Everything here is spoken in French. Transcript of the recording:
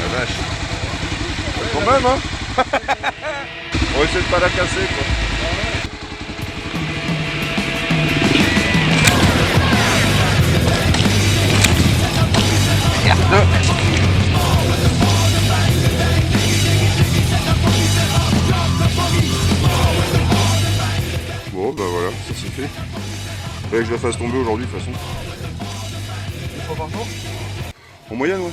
La vache. Quand même, hein. On va essayer de pas la casser, quoi. Merde. Bon, bah voilà, ça c'est fait. Fallait que je la fasse tomber aujourd'hui, de toute façon. Une fois par jour? En moyenne, ouais.